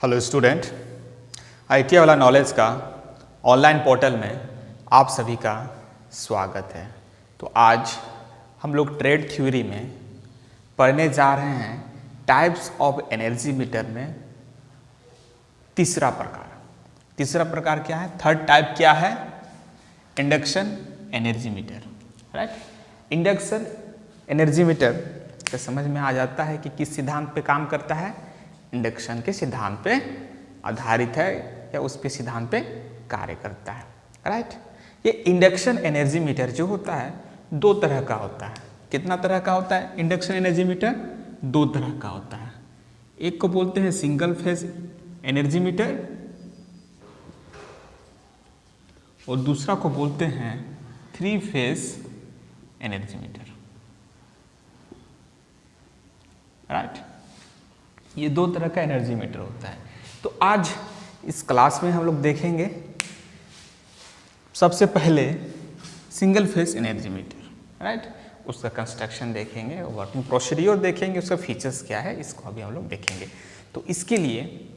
Hello student, IT वाला knowledge का online portal में आप सभी का स्वागत है। तो आज हम लोग ट्रेड थ्योरी में पढ़ने जा रहे हैं टाइप्स ऑफ एनर्जी मीटर में तीसरा प्रकार क्या है? थर्ड टाइप क्या है? Induction energy meter, right. Induction energy meter का समझ में आ जाता है कि किस सिद्धांत पे काम करता है। इंडक्शन के सिद्धांत पे आधारित है या उस पे सिद्धांत पे कार्य करता है, राइट। ये इंडक्शन एनर्जी मीटर जो होता है दो तरह का होता है। कितना तरह का होता है इंडक्शन एनर्जी मीटर? दो तरह का होता है। एक को बोलते हैं सिंगल फेज एनर्जी मीटर और दूसरा को बोलते हैं three phase energy meter, right. ये दो तरह का एनर्जी मीटर होता है। तो आज इस क्लास में हम लोग देखेंगे सबसे पहले single phase energy meter, right. उसका कंस्ट्रक्शन देखेंगे, वर्किंग प्रोसीड्यूर देखेंगे, उसका फीचर्स क्या है इसको अभी हम लोग देखेंगे। तो इसके लिए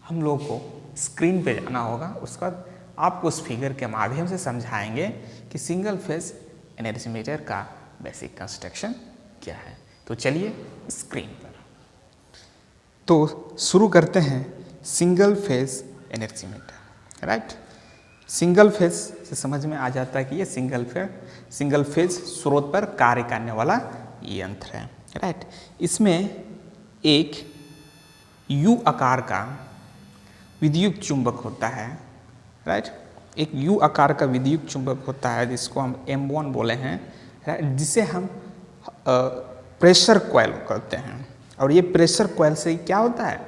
हम लोग को स्क्रीन पे जाना होगा, उसके बाद आपको उस फिगर के माध्यम से समझाएंगे कि सिंगल फेज एनर्जी मीटर का बेसिक कंस्ट्रक्शन क्या है। तो चलिए स्क्रीन पर। तो शुरू करते हैं single phase energy meter, right. Single phase से समझ में आ जाता है कि ये सिंगल फेज स्रोत पर कार्य करने वाला यंत्र है, राइट। इसमें एक यू आकार का विद्युत चुंबक होता है, राइट। एक यू आकार का विद्युत चुंबक होता है जिसको हम M1 बोले हैं, राइट, जिसे हम प्रेशर कॉइल कहते हैं। और ये प्रेशर कॉइल से क्या होता है?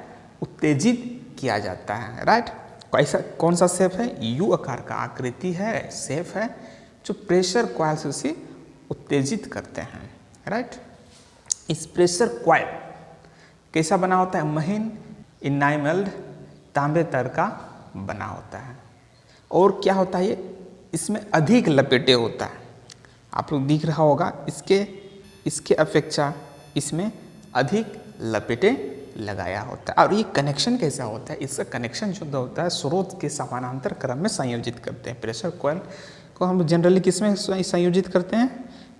उत्तेजित किया जाता है, राइट। कैसा कौन सा शेप है? यू आकार का आकृति है, शेप है, जो प्रेशर कॉइल से उसे उत्तेजित करते हैं, राइट। इस प्रेशर कॉइल कैसा बना होता है? महीन इनामल्ड तांबे तर का बना होता है। और क्या होता है? ये इसमें अधिक लपेटे होता है। आप लोग दिख रहा होगा इसके अपेक्षा इसमें अधिक लपेटे लगाया होता है। और ये कनेक्शन कैसा होता है? इसका कनेक्शन जो होता है स्रोत के समानांतर क्रम में संयोजित करते हैं। प्रेशर कॉइल को हम जनरली किस में संयोजित करते हैं?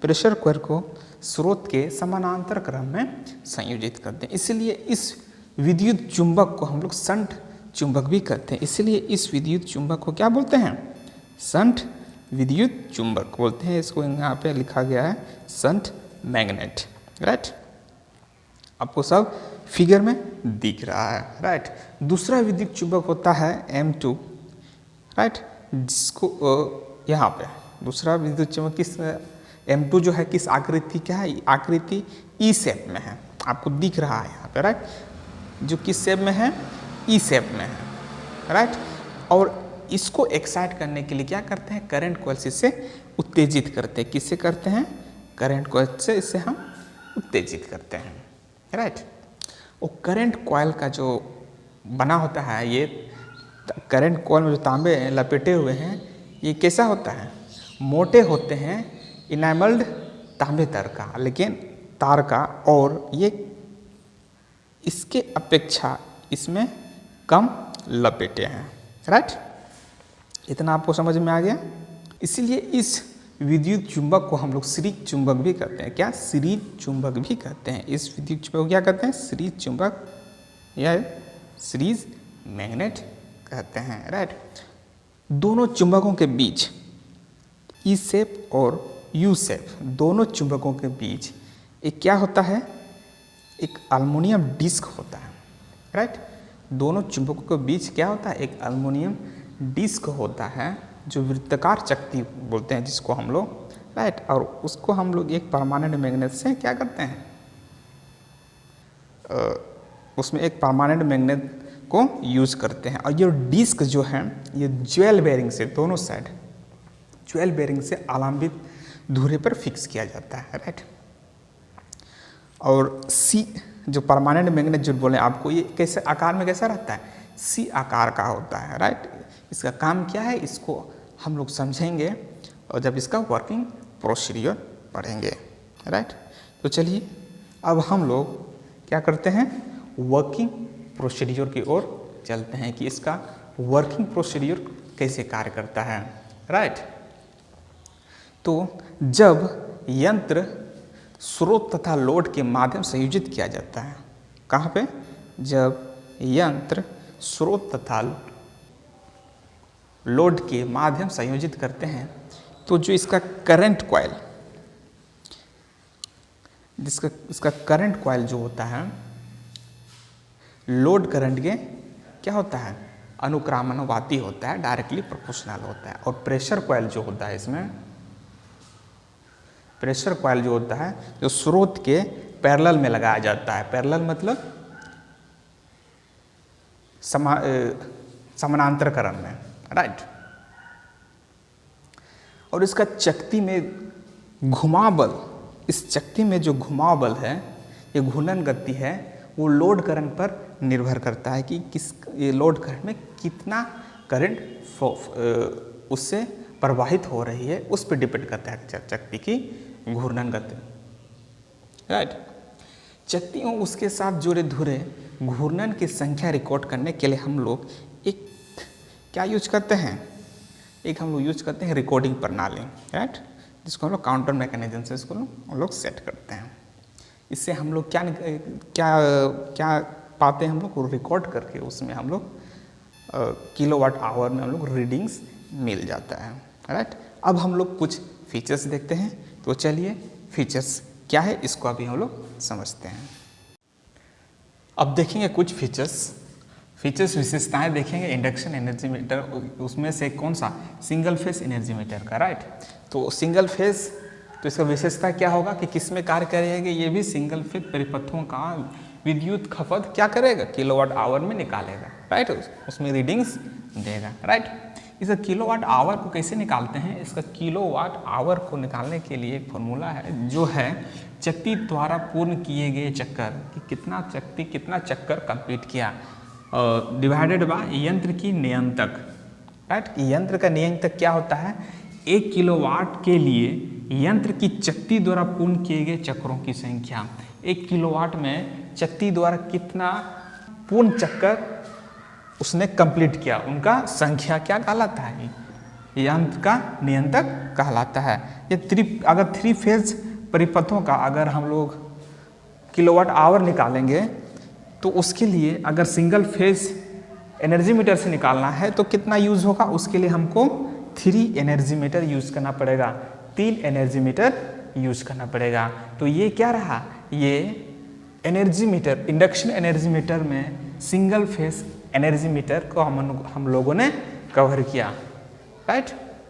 प्रेशर कॉइल को स्रोत के समानांतर क्रम में संयोजित करते हैं। इसलिए इस विद्युत चुंबक को हम लोग शंट चुंबक भी कहते हैं। इसलिए इस विद्युत चुंबक को क्या बोलते हैं? शंट विद्युत चुंबक बोलते हैं। इसको यहाँ पे लिखा गया है शंट मैग्नेट, राइट। आपको सब फिगर में दिख रहा है, राइट। दूसरा विद्युत चुंबक होता है M2, राइट, जिसको यहाँ पे दूसरा विद्युत चुंबक किस M2 जो है किस आकृति क्या है? आकृति ई शेप में है। आपको दिख रहा है यहाँ पे, राइट, जो किस शेप में है? ई शेप में है, राइट। और इसको एक्साइट करने के लिए क्या करते हैं? करंट कॉइल से इसे उत्तेजित करते हैं। किससे करते हैं? करंट कॉइल से इसे हम उत्तेजित करते हैं, राइट। और करंट कॉइल का जो बना होता है, ये करंट कॉइल में जो तांबे लपेटे हुए हैं ये कैसा होता है? मोटे होते हैं, इनामल्ड तांबे तार का, और ये इसके अपेक्षा इसमें कम लपेटे हैं, राइट। इतना आपको समझ में आ गया? इसीलिए इस विद्युत चुंबक को हम लोग सीरीज चुंबक भी कहते हैं। क्या? सीरीज चुंबक भी कहते हैं। इस विद्युत चुंबक को क्या कहते हैं? सीरीज चुंबक या सीरीज मैग्नेट कहते हैं, राइट। दोनों चुंबकों के बीच ई शेप और यू शेप, दोनों चुंबकों के बीच एक क्या होता है? एक एल्युमिनियम डिस्क होता है, राइट। दोनों चुंबकों के बीच क्या होता है? एक एल्युमिनियम डिस्क होता है जो वृत्ताकार चक्ति बोलते हैं जिसको हम लोग, राइट। और उसको हम लोग एक परमानेंट मैग्नेट से क्या करते हैं? उसमें एक परमानेंट मैग्नेट को यूज करते हैं। और ये डिस्क जो है ये ज्वेल बेरिंग से दोनों साइड ज्वेल बेरिंग से आलंबित धुरे पर फिक्स किया जाता है, राइट। और सी जो परमानेंट मैग्नेट जो बोले आपको, ये कैसे आकार में कैसा रहता है? सी आकार का होता है, राइट। इसका काम क्या है इसको हम लोग समझेंगे और जब इसका वर्किंग प्रोसीड्यूर पढ़ेंगे, राइट। तो चलिए अब हम लोग क्या करते हैं? वर्किंग प्रोसीड्यूर की ओर चलते हैं कि इसका वर्किंग प्रोसीड्यूर कैसे कार्य करता है, राइट। तो जब यंत्र स्रोत तथा लोड के माध्यम से संयोजित किया जाता है, कहाँ पे, जब यंत्र स्रोत तथा लोड के माध्यम से संयोजित करते हैं तो जो इसका करंट कॉइल, इसका करंट कॉइल जो होता है लोड करंट के क्या होता है, अनुक्रामनानुपाती होता है, डायरेक्टली प्रोपोर्शनल होता है। और प्रेशर कॉइल जो होता है, इसमें प्रेशर कॉइल जो होता है जो स्रोत के पैरेलल में लगाया जाता है। पैरेलल मतलब समानांतर क्रम में, राइट। और इसका चकती में घुमाव बल, इस चकती में जो घुमाव बल है, ये घूर्णन गति है, वो लोड करंट पर निर्भर करता है कि ये लोड करंट में कितना करंट उससे प्रवाहित हो रही है, उस पर डिपेंड करता है चकती की घूर्णन गति, राइट। चकती और उसके साथ जुड़े धुरे घूर्णन की संख्या रिकॉर्ड करने के लिए हम लोग एक क्या यूज करते हैं, एक हम लोग यूज करते हैं रिकॉर्डिंग प्रणाली, राइट, जिसको हम लोग काउंटर मैकेनिज्म से इसको हम लोग सेट करते हैं। इससे हम लोग क्या क्या क्या पाते हैं, हम लोग रिकॉर्ड करके उसमें हम लोग किलोवाट आवर में हम लोग रीडिंग्स मिल जाता है, राइट। अब हम लोग कुछ फीचर्स देखते हैं, तो चलिए फीचर्स क्या है इसको अभी हम लोग समझते हैं। अब देखेंगे कुछ फीचर्स विशेषताएं देखेंगे इंडक्शन एनर्जी मीटर, उसमें से कौन सा, सिंगल फेस एनर्जी मीटर का, राइट। तो सिंगल फेस, तो इसका विशेषता क्या होगा कि किस में कार्य करेगा, ये भी सिंगल फेस परिपथों का विद्युत खपत क्या करेगा, किलोवाट आवर में निकालेगा, राइट, उसमें रीडिंग्स देगा, राइट। इसका किलोवाट आवर को कैसे निकालते हैं, इसका किलोवाट आवर को निकालने के लिए एक फॉर्मूला है जो है चक्ति द्वारा पूर्ण किए गए चक्कर, कि कितना चक्कर कंप्लीट किया, डिवाइडेड बाय यंत्र की नियंत्रक, राइट। यंत्र का नियंत्रक क्या होता है, 1 किलोवाट के लिए यंत्र की चक्ति द्वारा पूर्ण किए गए चक्रों की संख्या, 1 किलोवाट में चक्ति द्वारा कितना पूर्ण चक्कर उसने कंप्लीट किया, उनका संख्या क्या कहलाता है, यंत्र का नियंत्रक कहलाता है। ये अगर 3 फेज परिपथों का अगर हम लोग किलोवाट आवर निकालेंगे तो उसके लिए अगर सिंगल फेज एनर्जी मीटर से निकालना है तो कितना यूज होगा, उसके लिए हमको 3 एनर्जी मीटर यूज करना पड़ेगा, 3 एनर्जी मीटर यूज करना पड़ेगा। तो ये क्या रहा, ये energy meter, induction energy meter में सिंगल फेज एनर्जी मीटर को हम लोगों ने कवर किया, राइट।